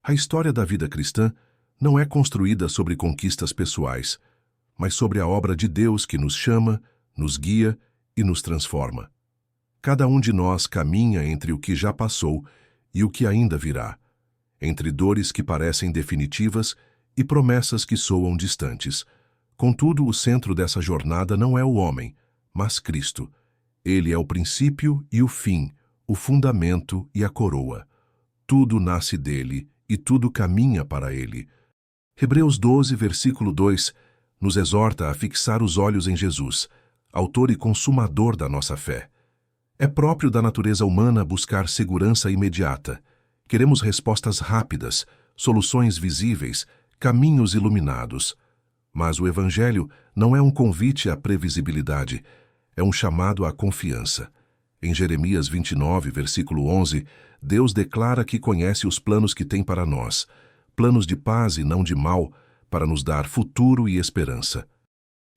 A história da vida cristã não é construída sobre conquistas pessoais, mas sobre a obra de Deus que nos chama, nos guia e nos transforma. Cada um de nós caminha entre o que já passou e o que ainda virá, entre dores que parecem definitivas e promessas que soam distantes. Contudo, o centro dessa jornada não é o homem, mas Cristo. Ele é o princípio e o fim, o fundamento e a coroa. Tudo nasce dele e tudo caminha para ele. Hebreus 12, versículo 2, nos exorta a fixar os olhos em Jesus, autor e consumador da nossa fé. É próprio da natureza humana buscar segurança imediata. Queremos respostas rápidas, soluções visíveis, caminhos iluminados. Mas o Evangelho não é um convite à previsibilidade, é um chamado à confiança. Em Jeremias 29, versículo 11, Deus declara que conhece os planos que tem para nós, planos de paz e não de mal, para nos dar futuro e esperança.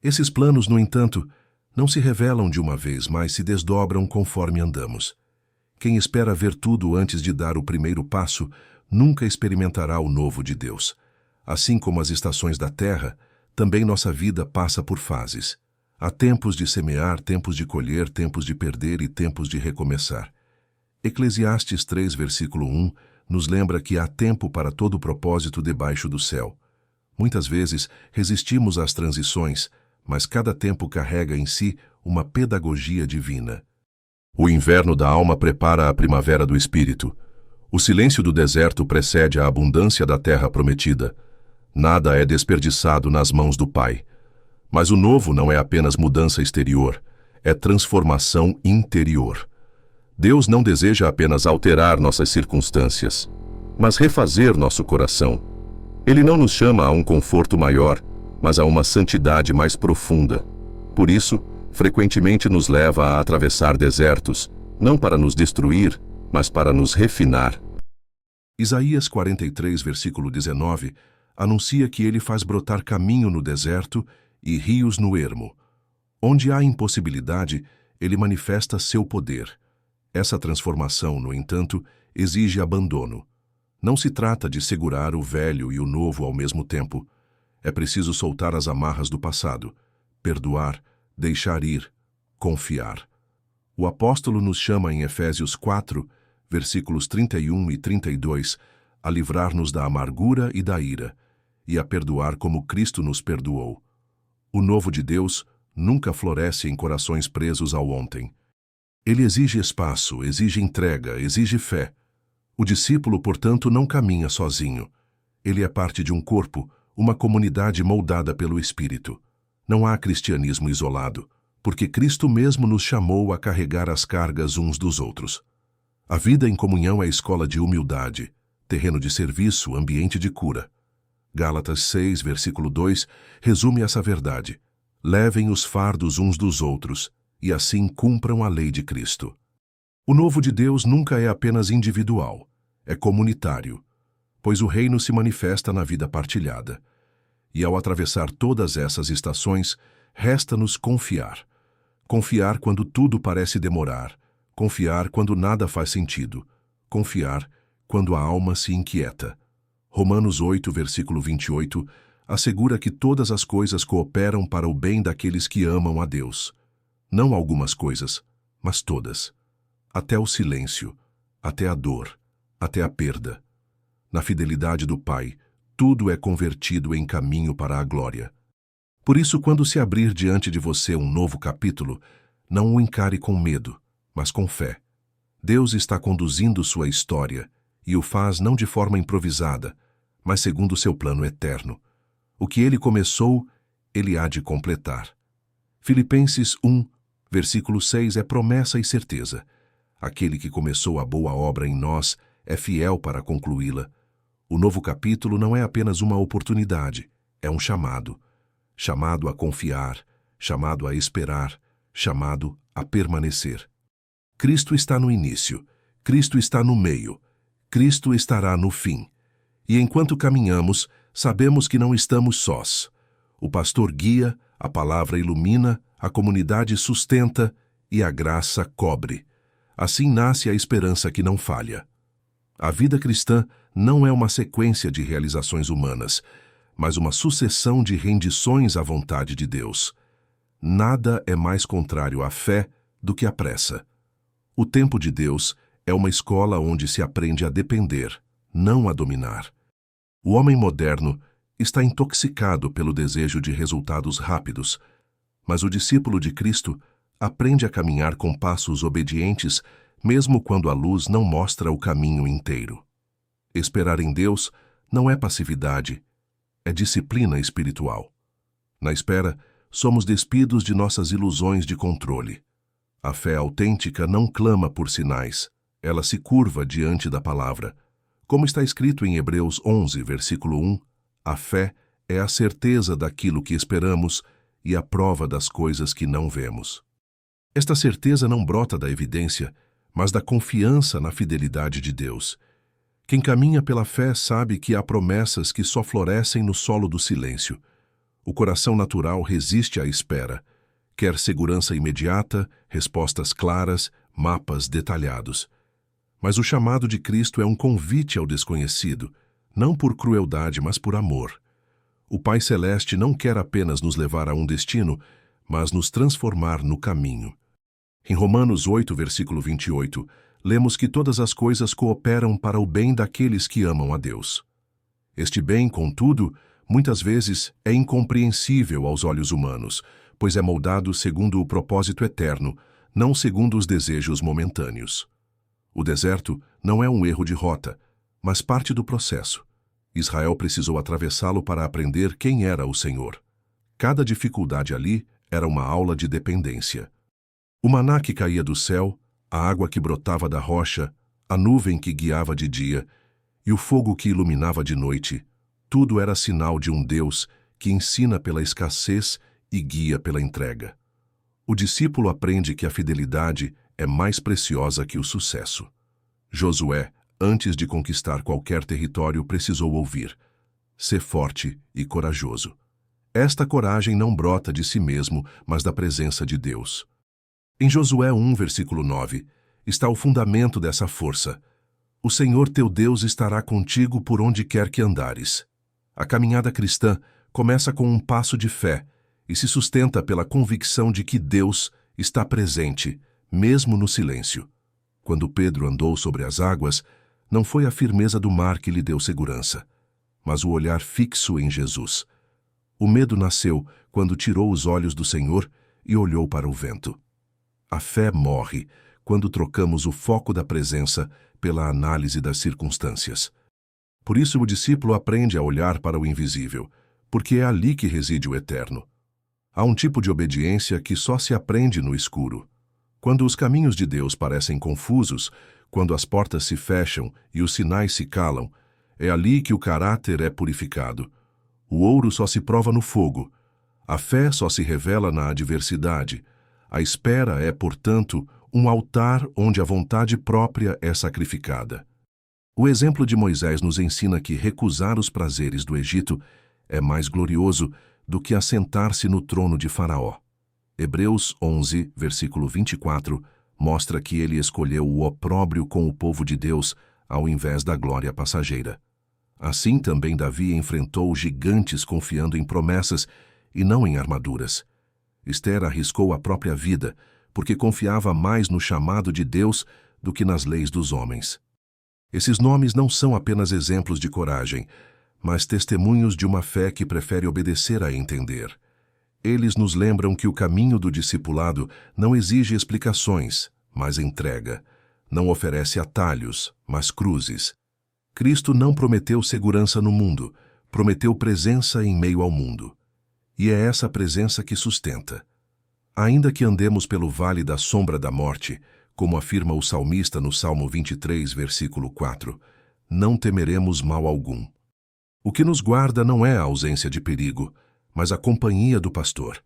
Esses planos, no entanto, não se revelam de uma vez, mas se desdobram conforme andamos. Quem espera ver tudo antes de dar o primeiro passo, nunca experimentará o novo de Deus. Assim como as estações da terra, também nossa vida passa por fases. Há tempos de semear, tempos de colher, tempos de perder e tempos de recomeçar. Eclesiastes 3, versículo 1, nos lembra que há tempo para todo propósito debaixo do céu. Muitas vezes resistimos às transições, mas cada tempo carrega em si uma pedagogia divina. O inverno da alma prepara a primavera do espírito. O silêncio do deserto precede a abundância da terra prometida. Nada é desperdiçado nas mãos do Pai. Mas o novo não é apenas mudança exterior, é transformação interior. Deus não deseja apenas alterar nossas circunstâncias, mas refazer nosso coração. Ele não nos chama a um conforto maior, mas a uma santidade mais profunda. Por isso, frequentemente nos leva a atravessar desertos, não para nos destruir, mas para nos refinar. Isaías 43, versículo 19, anuncia que ele faz brotar caminho no deserto e rios no ermo. Onde há impossibilidade, ele manifesta seu poder. Essa transformação, no entanto, exige abandono. Não se trata de segurar o velho e o novo ao mesmo tempo. É preciso soltar as amarras do passado, perdoar, deixar ir, confiar. O apóstolo nos chama em Efésios 4, versículos 31 e 32, a livrar-nos da amargura e da ira, e a perdoar como Cristo nos perdoou. O novo de Deus nunca floresce em corações presos ao ontem. Ele exige espaço, exige entrega, exige fé. O discípulo, portanto, não caminha sozinho. Ele é parte de um corpo, uma comunidade moldada pelo Espírito. Não há cristianismo isolado, porque Cristo mesmo nos chamou a carregar as cargas uns dos outros. A vida em comunhão é escola de humildade, terreno de serviço, ambiente de cura. Gálatas 6, versículo 2, resume essa verdade. Levem os fardos uns dos outros, e assim cumpram a lei de Cristo. O novo de Deus nunca é apenas individual, é comunitário, pois o reino se manifesta na vida partilhada. E ao atravessar todas essas estações, resta-nos confiar. Confiar quando tudo parece demorar, confiar quando nada faz sentido, confiar quando a alma se inquieta. Romanos 8, versículo 28, assegura que todas as coisas cooperam para o bem daqueles que amam a Deus. Não algumas coisas, mas todas. Até o silêncio, até a dor, até a perda. Na fidelidade do Pai, tudo é convertido em caminho para a glória. Por isso, quando se abrir diante de você um novo capítulo, não o encare com medo, mas com fé. Deus está conduzindo sua história, e o faz não de forma improvisada, mas segundo seu plano eterno. O que ele começou, ele há de completar. Filipenses 1, versículo 6 é promessa e certeza. Aquele que começou a boa obra em nós é fiel para concluí-la. O novo capítulo não é apenas uma oportunidade, é um chamado. Chamado a confiar, chamado a esperar, chamado a permanecer. Cristo está no início, Cristo está no meio, Cristo estará no fim. E enquanto caminhamos, sabemos que não estamos sós. O pastor guia, a palavra ilumina, a comunidade sustenta e a graça cobre. Assim nasce a esperança que não falha. A vida cristã não é uma sequência de realizações humanas, mas uma sucessão de rendições à vontade de Deus. Nada é mais contrário à fé do que a pressa. O tempo de Deus é uma escola onde se aprende a depender, não a dominar. O homem moderno está intoxicado pelo desejo de resultados rápidos, mas o discípulo de Cristo aprende a caminhar com passos obedientes, mesmo quando a luz não mostra o caminho inteiro. Esperar em Deus não é passividade, é disciplina espiritual. Na espera, somos despidos de nossas ilusões de controle. A fé autêntica não clama por sinais, ela se curva diante da palavra. Como está escrito em Hebreus 11, versículo 1, a fé é a certeza daquilo que esperamos e a prova das coisas que não vemos. Esta certeza não brota da evidência, mas da confiança na fidelidade de Deus. Quem caminha pela fé sabe que há promessas que só florescem no solo do silêncio. O coração natural resiste à espera. Quer segurança imediata, respostas claras, mapas detalhados. Mas o chamado de Cristo é um convite ao desconhecido, não por crueldade, mas por amor. O Pai Celeste não quer apenas nos levar a um destino, mas nos transformar no caminho. Em Romanos 8, versículo 28, lemos que todas as coisas cooperam para o bem daqueles que amam a Deus. Este bem, contudo, muitas vezes é incompreensível aos olhos humanos, pois é moldado segundo o propósito eterno, não segundo os desejos momentâneos. O deserto não é um erro de rota, mas parte do processo. Israel precisou atravessá-lo para aprender quem era o Senhor. Cada dificuldade ali era uma aula de dependência. O maná que caía do céu, a água que brotava da rocha, a nuvem que guiava de dia e o fogo que iluminava de noite, tudo era sinal de um Deus que ensina pela escassez e guia pela entrega. O discípulo aprende que a fidelidade é mais preciosa que o sucesso. Josué, antes de conquistar qualquer território, precisou ouvir: "Sê forte e corajoso." Esta coragem não brota de si mesmo, mas da presença de Deus. Em Josué 1, versículo 9, está o fundamento dessa força. O Senhor teu Deus estará contigo por onde quer que andares. A caminhada cristã começa com um passo de fé e se sustenta pela convicção de que Deus está presente, mesmo no silêncio. Quando Pedro andou sobre as águas, não foi a firmeza do mar que lhe deu segurança, mas o olhar fixo em Jesus. O medo nasceu quando tirou os olhos do Senhor e olhou para o vento. A fé morre quando trocamos o foco da presença pela análise das circunstâncias. Por isso o discípulo aprende a olhar para o invisível, porque é ali que reside o eterno. Há um tipo de obediência que só se aprende no escuro. Quando os caminhos de Deus parecem confusos, quando as portas se fecham e os sinais se calam, é ali que o caráter é purificado. O ouro só se prova no fogo. A fé só se revela na adversidade. A espera é, portanto, um altar onde a vontade própria é sacrificada. O exemplo de Moisés nos ensina que recusar os prazeres do Egito é mais glorioso do que assentar-se no trono de Faraó. Hebreus 11, versículo 24, mostra que ele escolheu o opróbrio com o povo de Deus ao invés da glória passageira. Assim também Davi enfrentou gigantes confiando em promessas e não em armaduras. Esther arriscou a própria vida, porque confiava mais no chamado de Deus do que nas leis dos homens. Esses nomes não são apenas exemplos de coragem, mas testemunhos de uma fé que prefere obedecer a entender. Eles nos lembram que o caminho do discipulado não exige explicações, mas entrega. Não oferece atalhos, mas cruzes. Cristo não prometeu segurança no mundo, prometeu presença em meio ao mundo. E é essa presença que sustenta. Ainda que andemos pelo vale da sombra da morte, como afirma o salmista no Salmo 23, versículo 4, não temeremos mal algum. O que nos guarda não é a ausência de perigo, mas a companhia do pastor.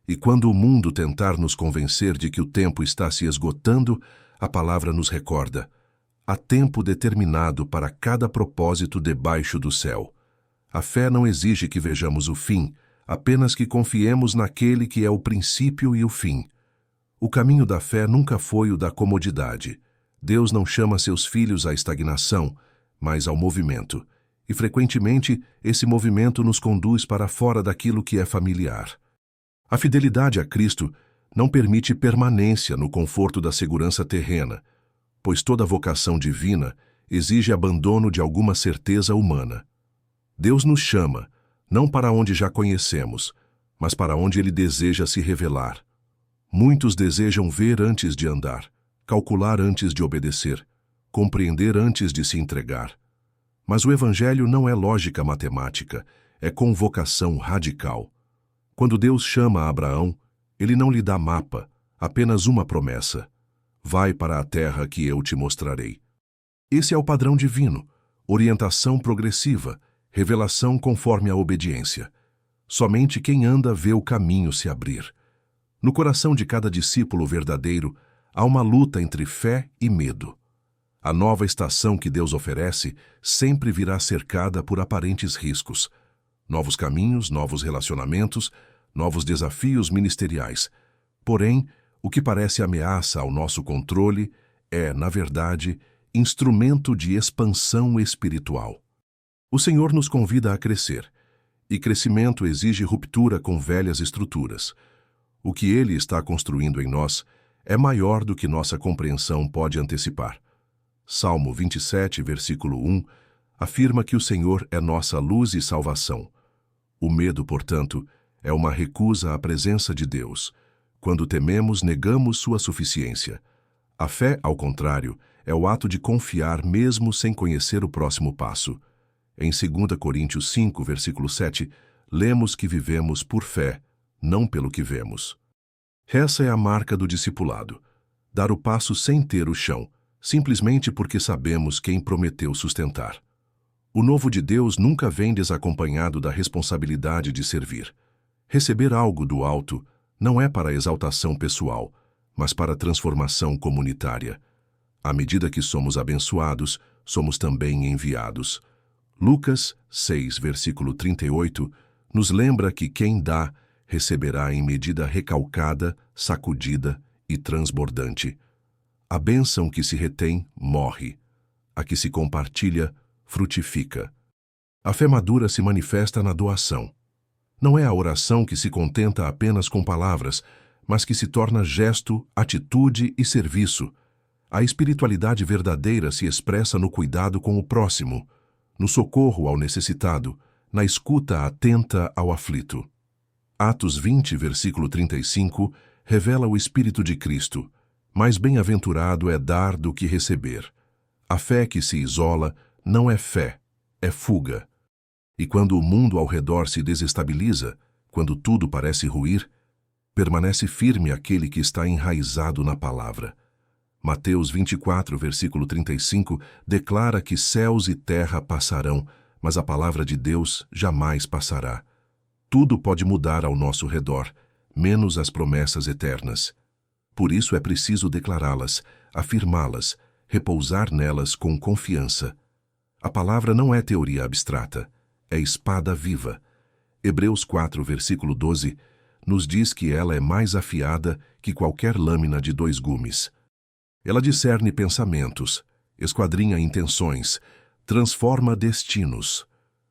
E quando o mundo tentar nos convencer de que o tempo está se esgotando, a palavra nos recorda: há tempo determinado para cada propósito debaixo do céu. A fé não exige que vejamos o fim, apenas que confiemos naquele que é o princípio e o fim. O caminho da fé nunca foi o da comodidade. Deus não chama seus filhos à estagnação, mas ao movimento. E frequentemente, esse movimento nos conduz para fora daquilo que é familiar. A fidelidade a Cristo não permite permanência no conforto da segurança terrena, pois toda vocação divina exige abandono de alguma certeza humana. Deus nos chama, não para onde já conhecemos, mas para onde Ele deseja se revelar. Muitos desejam ver antes de andar, calcular antes de obedecer, compreender antes de se entregar. Mas o Evangelho não é lógica matemática, é convocação radical. Quando Deus chama Abraão, Ele não lhe dá mapa, apenas uma promessa. Vai para a terra que eu te mostrarei. Esse é o padrão divino, orientação progressiva, revelação conforme a obediência. Somente quem anda vê o caminho se abrir. No coração de cada discípulo verdadeiro, há uma luta entre fé e medo. A nova estação que Deus oferece sempre virá cercada por aparentes riscos. Novos caminhos, novos relacionamentos, novos desafios ministeriais. Porém, o que parece ameaça ao nosso controle é, na verdade, instrumento de expansão espiritual. O Senhor nos convida a crescer, e crescimento exige ruptura com velhas estruturas. O que Ele está construindo em nós é maior do que nossa compreensão pode antecipar. Salmo 27, versículo 1, afirma que o Senhor é nossa luz e salvação. O medo, portanto, é uma recusa à presença de Deus. Quando tememos, negamos sua suficiência. A fé, ao contrário, é o ato de confiar mesmo sem conhecer o próximo passo. Em 2 Coríntios 5, versículo 7, lemos que vivemos por fé, não pelo que vemos. Essa é a marca do discipulado. Dar o passo sem ter o chão, simplesmente porque sabemos quem prometeu sustentar. O novo de Deus nunca vem desacompanhado da responsabilidade de servir. Receber algo do alto não é para exaltação pessoal, mas para transformação comunitária. À medida que somos abençoados, somos também enviados. Lucas 6, versículo 38, nos lembra que quem dá, receberá em medida recalcada, sacudida e transbordante. A bênção que se retém, morre. A que se compartilha, frutifica. A fé madura se manifesta na doação. Não é a oração que se contenta apenas com palavras, mas que se torna gesto, atitude e serviço. A espiritualidade verdadeira se expressa no cuidado com o próximo, no socorro ao necessitado, na escuta atenta ao aflito. Atos 20, versículo 35, revela o Espírito de Cristo. Mais bem-aventurado é dar do que receber. A fé que se isola não é fé, é fuga. E quando o mundo ao redor se desestabiliza, quando tudo parece ruir, permanece firme aquele que está enraizado na palavra. Mateus 24, versículo 35, declara que céus e terra passarão, mas a palavra de Deus jamais passará. Tudo pode mudar ao nosso redor, menos as promessas eternas. Por isso é preciso declará-las, afirmá-las, repousar nelas com confiança. A palavra não é teoria abstrata, é espada viva. Hebreus 4, versículo 12, nos diz que ela é mais afiada que qualquer lâmina de 2 gumes. Ela discerne pensamentos, esquadrinha intenções, transforma destinos.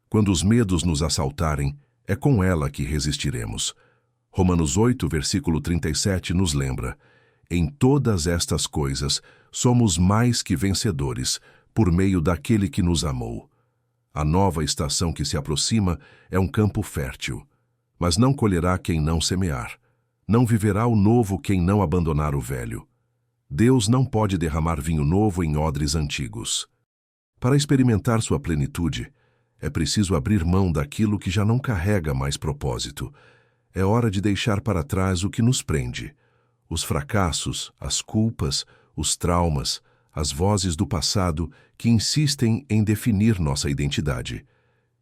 Quando os medos nos assaltarem, é com ela que resistiremos. Romanos 8, versículo 37 nos lembra: em todas estas coisas somos mais que vencedores, por meio daquele que nos amou. A nova estação que se aproxima é um campo fértil, mas não colherá quem não semear. Não viverá o novo quem não abandonar o velho. Deus não pode derramar vinho novo em odres antigos. Para experimentar sua plenitude, é preciso abrir mão daquilo que já não carrega mais propósito. É hora de deixar para trás o que nos prende. Os fracassos, as culpas, os traumas, as vozes do passado que insistem em definir nossa identidade.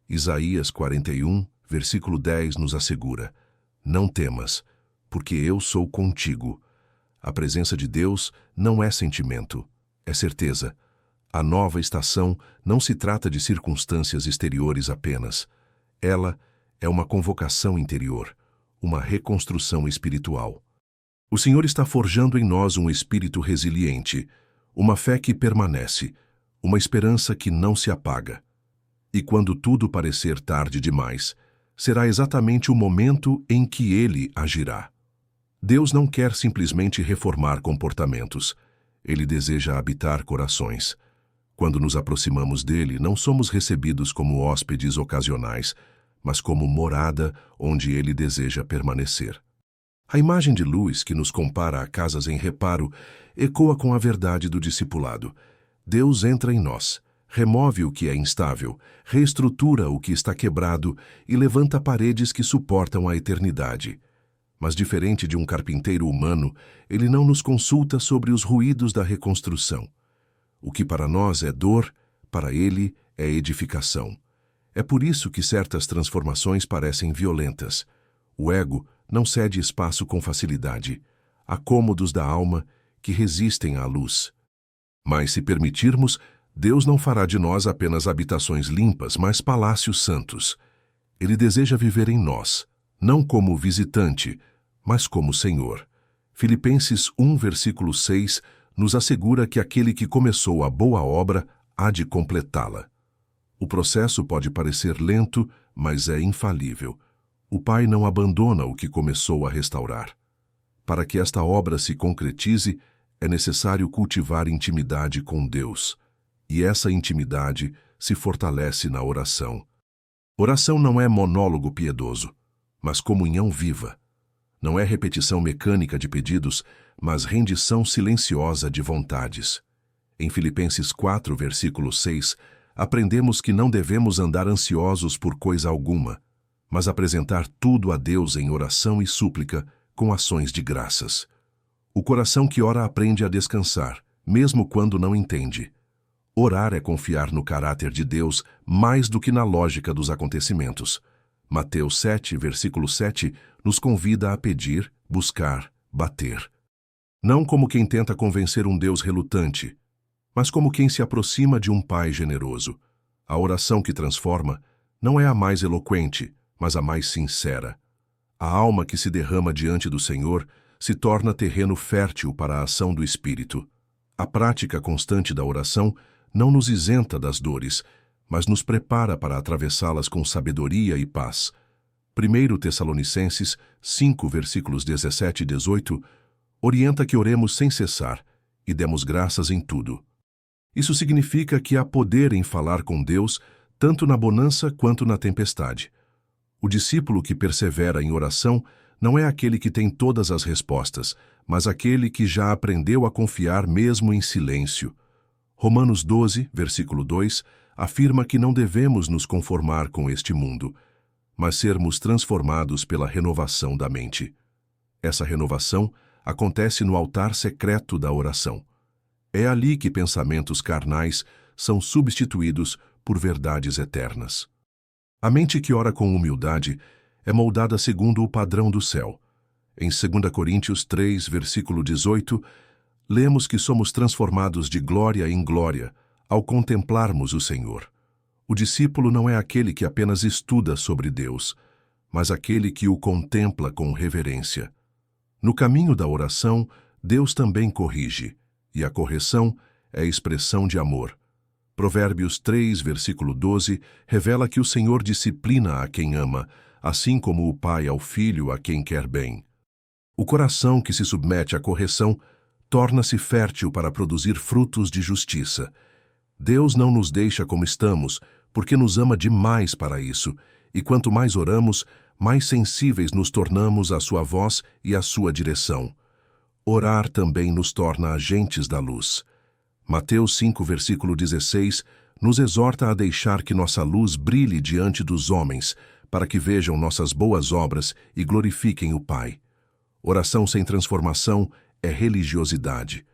Isaías 41, versículo 10 nos assegura: não temas, porque eu sou contigo. A presença de Deus não é sentimento, é certeza. A nova estação não se trata de circunstâncias exteriores apenas. Ela é uma convocação interior, uma reconstrução espiritual. O Senhor está forjando em nós um espírito resiliente, uma fé que permanece, uma esperança que não se apaga. E quando tudo parecer tarde demais, será exatamente o momento em que Ele agirá. Deus não quer simplesmente reformar comportamentos. Ele deseja habitar corações. Quando nos aproximamos dele, não somos recebidos como hóspedes ocasionais, mas como morada onde ele deseja permanecer. A imagem de luz que nos compara a casas em reparo ecoa com a verdade do discipulado. Deus entra em nós, remove o que é instável, reestrutura o que está quebrado e levanta paredes que suportam a eternidade. Mas diferente de um carpinteiro humano, ele não nos consulta sobre os ruídos da reconstrução. O que para nós é dor, para ele é edificação. É por isso que certas transformações parecem violentas. O ego não cede espaço com facilidade. Há cômodos da alma que resistem à luz. Mas se permitirmos, Deus não fará de nós apenas habitações limpas, mas palácios santos. Ele deseja viver em nós, não como visitante, mas como Senhor. Filipenses 1, versículo 6, nos assegura que aquele que começou a boa obra há de completá-la. O processo pode parecer lento, mas é infalível. O Pai não abandona o que começou a restaurar. Para que esta obra se concretize, é necessário cultivar intimidade com Deus. E essa intimidade se fortalece na oração. Oração não é monólogo piedoso, mas comunhão viva. Não é repetição mecânica de pedidos, mas rendição silenciosa de vontades. Em Filipenses 4, versículo 6, aprendemos que não devemos andar ansiosos por coisa alguma, mas apresentar tudo a Deus em oração e súplica com ações de graças. O coração que ora aprende a descansar, mesmo quando não entende. Orar é confiar no caráter de Deus mais do que na lógica dos acontecimentos. Mateus 7, versículo 7, nos convida a pedir, buscar, bater. Não como quem tenta convencer um Deus relutante, mas como quem se aproxima de um Pai generoso. A oração que transforma não é a mais eloquente, mas a mais sincera. A alma que se derrama diante do Senhor se torna terreno fértil para a ação do Espírito. A prática constante da oração não nos isenta das dores, mas nos prepara para atravessá-las com sabedoria e paz. 1 Tessalonicenses 5, versículos 17 e 18, orienta que oremos sem cessar e demos graças em tudo. Isso significa que há poder em falar com Deus, tanto na bonança quanto na tempestade. O discípulo que persevera em oração não é aquele que tem todas as respostas, mas aquele que já aprendeu a confiar mesmo em silêncio. Romanos 12, versículo 2, afirma que não devemos nos conformar com este mundo, mas sermos transformados pela renovação da mente. Essa renovação acontece no altar secreto da oração. É ali que pensamentos carnais são substituídos por verdades eternas. A mente que ora com humildade é moldada segundo o padrão do céu. Em 2 Coríntios 3, versículo 18, lemos que somos transformados de glória em glória ao contemplarmos o Senhor. O discípulo não é aquele que apenas estuda sobre Deus, mas aquele que o contempla com reverência. No caminho da oração, Deus também corrige, e a correção é expressão de amor. Provérbios 3, versículo 12, revela que o Senhor disciplina a quem ama, assim como o pai ao filho a quem quer bem. O coração que se submete à correção torna-se fértil para produzir frutos de justiça. Deus não nos deixa como estamos, porque nos ama demais para isso, e quanto mais oramos, mais sensíveis nos tornamos à sua voz e à sua direção. Orar também nos torna agentes da luz. Mateus 5, versículo 16, nos exorta a deixar que nossa luz brilhe diante dos homens, para que vejam nossas boas obras e glorifiquem o Pai. Oração sem transformação é religiosidade,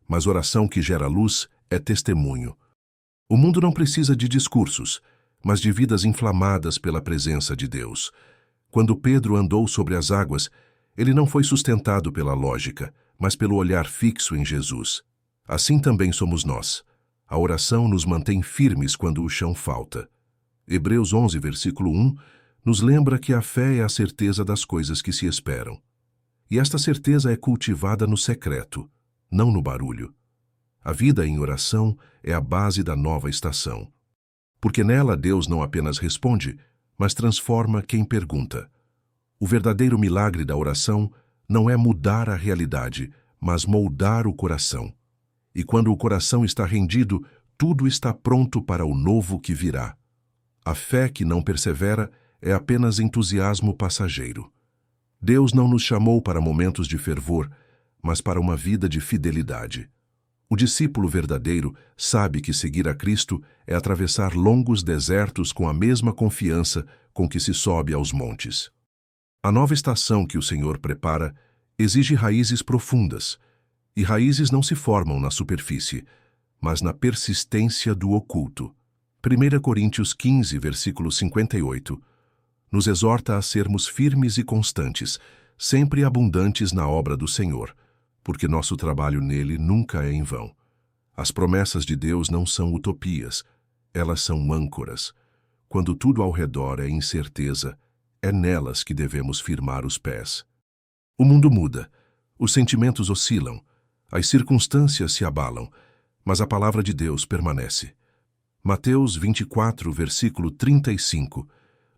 mas oração que gera luz é testemunho. O mundo não precisa de discursos, mas de vidas inflamadas pela presença de Deus. Quando Pedro andou sobre as águas, ele não foi sustentado pela lógica, mas pelo olhar fixo em Jesus. Assim também somos nós. A oração nos mantém firmes quando o chão falta. Hebreus 11, versículo 1, nos lembra que a fé é a certeza das coisas que se esperam. E esta certeza é cultivada no secreto, não no barulho. A vida em oração é a base da nova estação. Porque nela Deus não apenas responde, mas transforma quem pergunta. O verdadeiro milagre da oração não é mudar a realidade, mas moldar o coração. E quando o coração está rendido, tudo está pronto para o novo que virá. A fé que não persevera é apenas entusiasmo passageiro. Deus não nos chamou para momentos de fervor, mas para uma vida de fidelidade. O discípulo verdadeiro sabe que seguir a Cristo é atravessar longos desertos com a mesma confiança com que se sobe aos montes. A nova estação que o Senhor prepara exige raízes profundas, e raízes não se formam na superfície, mas na persistência do oculto. 1 Coríntios 15, versículo 58, nos exorta a sermos firmes e constantes, sempre abundantes na obra do Senhor, porque nosso trabalho nele nunca é em vão. As promessas de Deus não são utopias, elas são âncoras. Quando tudo ao redor é incerteza, é nelas que devemos firmar os pés. O mundo muda, os sentimentos oscilam, as circunstâncias se abalam, mas a palavra de Deus permanece. Mateus 24, versículo 35,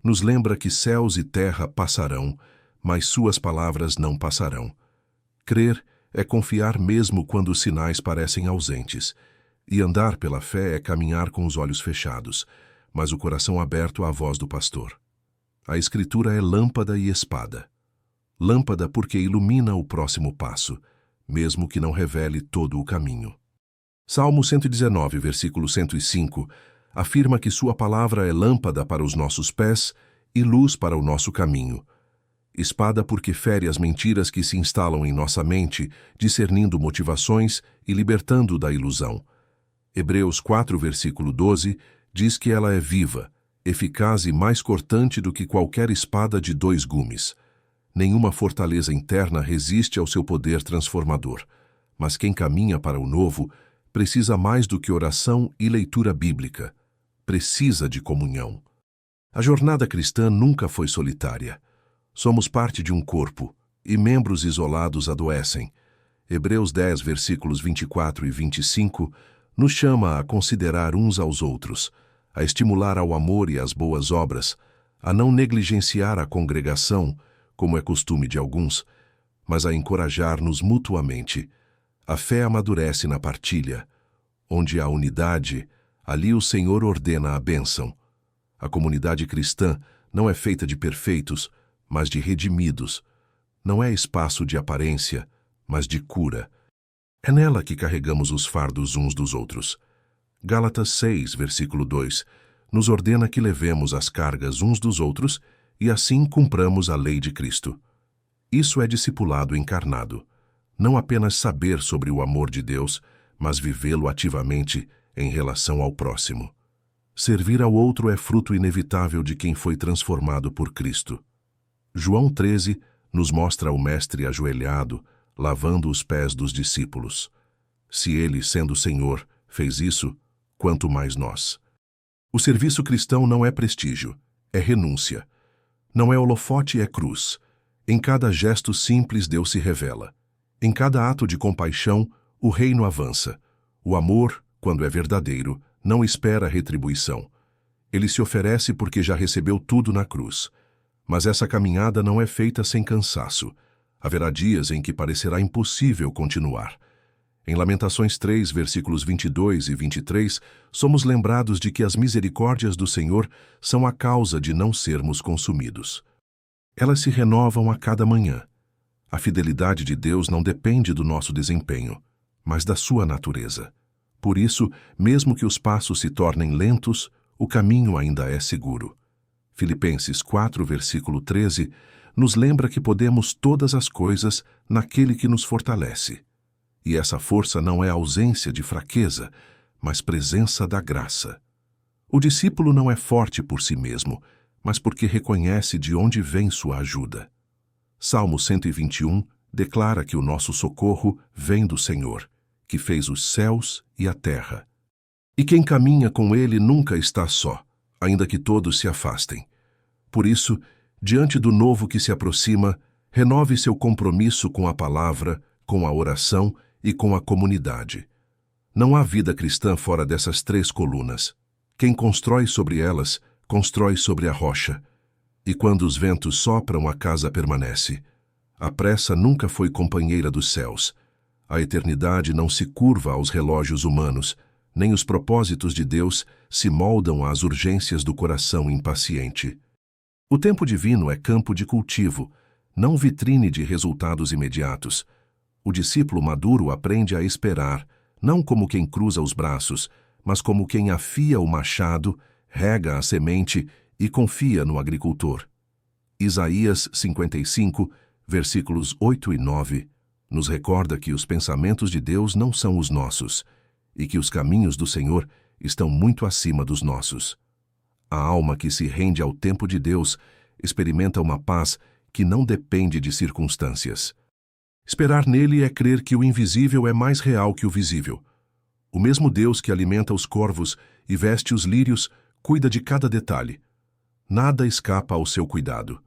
nos lembra que céus e terra passarão, mas suas palavras não passarão. Crer é confiar mesmo quando os sinais parecem ausentes, e andar pela fé é caminhar com os olhos fechados, mas o coração aberto à voz do pastor. A Escritura é lâmpada e espada. Lâmpada porque ilumina o próximo passo, mesmo que não revele todo o caminho. Salmo 119, versículo 105, afirma que sua palavra é lâmpada para os nossos pés e luz para o nosso caminho. Espada porque fere as mentiras que se instalam em nossa mente, discernindo motivações e libertando da ilusão. Hebreus 4, versículo 12, diz que ela é viva, eficaz e mais cortante do que qualquer espada de 2 gumes. Nenhuma fortaleza interna resiste ao seu poder transformador, mas quem caminha para o novo precisa mais do que oração e leitura bíblica. Precisa de comunhão. A jornada cristã nunca foi solitária. Somos parte de um corpo, e membros isolados adoecem. Hebreus 10, versículos 24 e 25, nos chama a considerar uns aos outros, a estimular ao amor e às boas obras, a não negligenciar a congregação, como é costume de alguns, mas a encorajar-nos mutuamente. A fé amadurece na partilha. Onde há unidade, ali o Senhor ordena a bênção. A comunidade cristã não é feita de perfeitos, mas de redimidos. Não é espaço de aparência, mas de cura. É nela que carregamos os fardos uns dos outros. Gálatas 6, versículo 2, nos ordena que levemos as cargas uns dos outros e assim cumpramos a lei de Cristo. Isso é discipulado encarnado. Não apenas saber sobre o amor de Deus, mas vivê-lo ativamente em relação ao próximo. Servir ao outro é fruto inevitável de quem foi transformado por Cristo. João 13 nos mostra o Mestre ajoelhado, lavando os pés dos discípulos. Se ele, sendo Senhor, fez isso, quanto mais nós. O serviço cristão não é prestígio, é renúncia. Não é holofote, é cruz. Em cada gesto simples Deus se revela. Em cada ato de compaixão, o reino avança. O amor, quando é verdadeiro, não espera retribuição. Ele se oferece porque já recebeu tudo na cruz. Mas essa caminhada não é feita sem cansaço. Haverá dias em que parecerá impossível continuar. Em Lamentações 3, versículos 22 e 23, somos lembrados de que as misericórdias do Senhor são a causa de não sermos consumidos. Elas se renovam a cada manhã. A fidelidade de Deus não depende do nosso desempenho, mas da sua natureza. Por isso, mesmo que os passos se tornem lentos, o caminho ainda é seguro. Filipenses 4, versículo 13, nos lembra que podemos todas as coisas naquele que nos fortalece. E essa força não é ausência de fraqueza, mas presença da graça. O discípulo não é forte por si mesmo, mas porque reconhece de onde vem sua ajuda. Salmo 121 declara que o nosso socorro vem do Senhor, que fez os céus e a terra. E quem caminha com ele nunca está só, ainda que todos se afastem. Por isso, diante do novo que se aproxima, renove seu compromisso com a palavra, com a oração e com a comunidade. Não há vida cristã fora dessas 3 colunas. Quem constrói sobre elas, constrói sobre a rocha. E quando os ventos sopram, a casa permanece. A pressa nunca foi companheira dos céus. A eternidade não se curva aos relógios humanos, nem os propósitos de Deus se moldam às urgências do coração impaciente. O tempo divino é campo de cultivo, não vitrine de resultados imediatos. O discípulo maduro aprende a esperar, não como quem cruza os braços, mas como quem afia o machado, rega a semente e confia no agricultor. Isaías 55, versículos 8 e 9, nos recorda que os pensamentos de Deus não são os nossos, e que os caminhos do Senhor estão muito acima dos nossos. A alma que se rende ao tempo de Deus experimenta uma paz que não depende de circunstâncias. Esperar nele é crer que o invisível é mais real que o visível. O mesmo Deus que alimenta os corvos e veste os lírios cuida de cada detalhe. Nada escapa ao seu cuidado.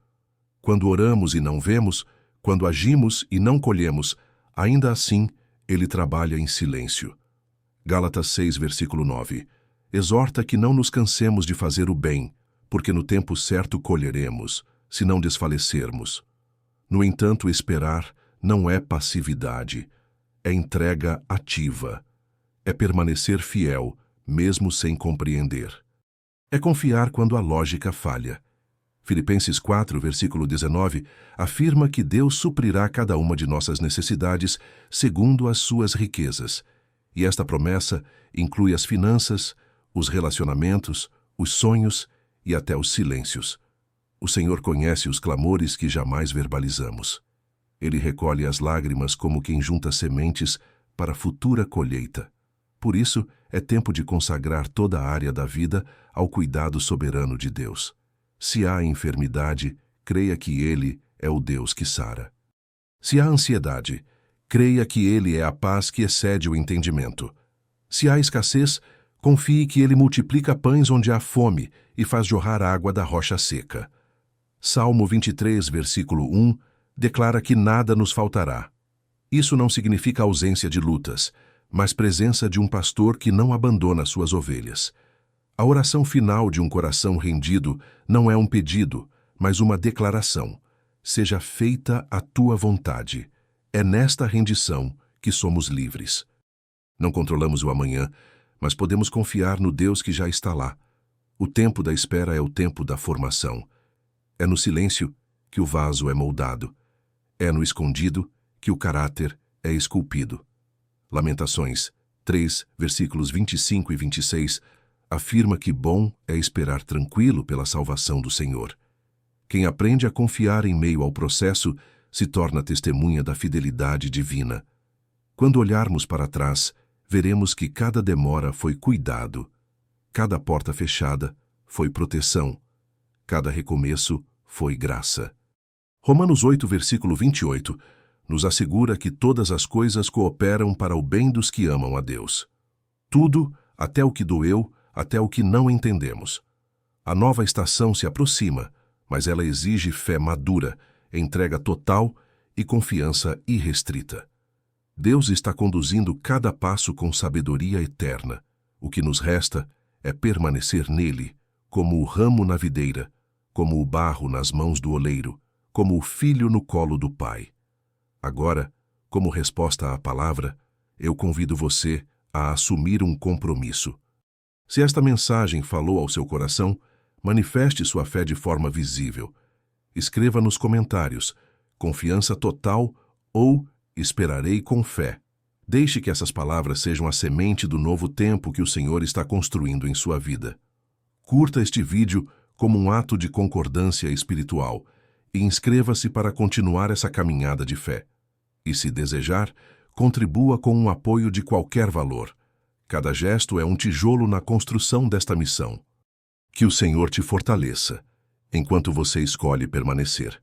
Quando oramos e não vemos, quando agimos e não colhemos, ainda assim, ele trabalha em silêncio. Gálatas 6, versículo 9. Exorta que não nos cansemos de fazer o bem, porque no tempo certo colheremos, se não desfalecermos. No entanto, esperar não é passividade, é entrega ativa. É permanecer fiel, mesmo sem compreender. É confiar quando a lógica falha. Filipenses 4, versículo 19, afirma que Deus suprirá cada uma de nossas necessidades segundo as suas riquezas. E esta promessa inclui as finanças, os relacionamentos, os sonhos e até os silêncios. O Senhor conhece os clamores que jamais verbalizamos. Ele recolhe as lágrimas como quem junta sementes para a futura colheita. Por isso, é tempo de consagrar toda a área da vida ao cuidado soberano de Deus. Se há enfermidade, creia que Ele é o Deus que sara. Se há ansiedade, creia que Ele é a paz que excede o entendimento. Se há escassez, confie que Ele multiplica pães onde há fome e faz jorrar água da rocha seca. Salmo 23, versículo 1, declara que nada nos faltará. Isso não significa ausência de lutas, mas presença de um pastor que não abandona suas ovelhas. A oração final de um coração rendido não é um pedido, mas uma declaração. Seja feita a tua vontade. É nesta rendição que somos livres. Não controlamos o amanhã, mas podemos confiar no Deus que já está lá. O tempo da espera é o tempo da formação. É no silêncio que o vaso é moldado. É no escondido que o caráter é esculpido. Lamentações 3, versículos 25 e 26, afirma que bom é esperar tranquilo pela salvação do Senhor. Quem aprende a confiar em meio ao processo se torna testemunha da fidelidade divina. Quando olharmos para trás, veremos que cada demora foi cuidado, cada porta fechada foi proteção, cada recomeço foi graça. Romanos 8, versículo 28, nos assegura que todas as coisas cooperam para o bem dos que amam a Deus. Tudo, até o que doeu, até o que não entendemos. A nova estação se aproxima, mas ela exige fé madura, entrega total e confiança irrestrita. Deus está conduzindo cada passo com sabedoria eterna. O que nos resta é permanecer nele, como o ramo na videira, como o barro nas mãos do oleiro, como o filho no colo do pai. Agora, como resposta à palavra, eu convido você a assumir um compromisso. Se esta mensagem falou ao seu coração, manifeste sua fé de forma visível. Escreva nos comentários, confiança total ou esperarei com fé. Deixe que essas palavras sejam a semente do novo tempo que o Senhor está construindo em sua vida. Curta este vídeo como um ato de concordância espiritual e inscreva-se para continuar essa caminhada de fé. E, se desejar, contribua com um apoio de qualquer valor. Cada gesto é um tijolo na construção desta missão. Que o Senhor te fortaleça, enquanto você escolhe permanecer.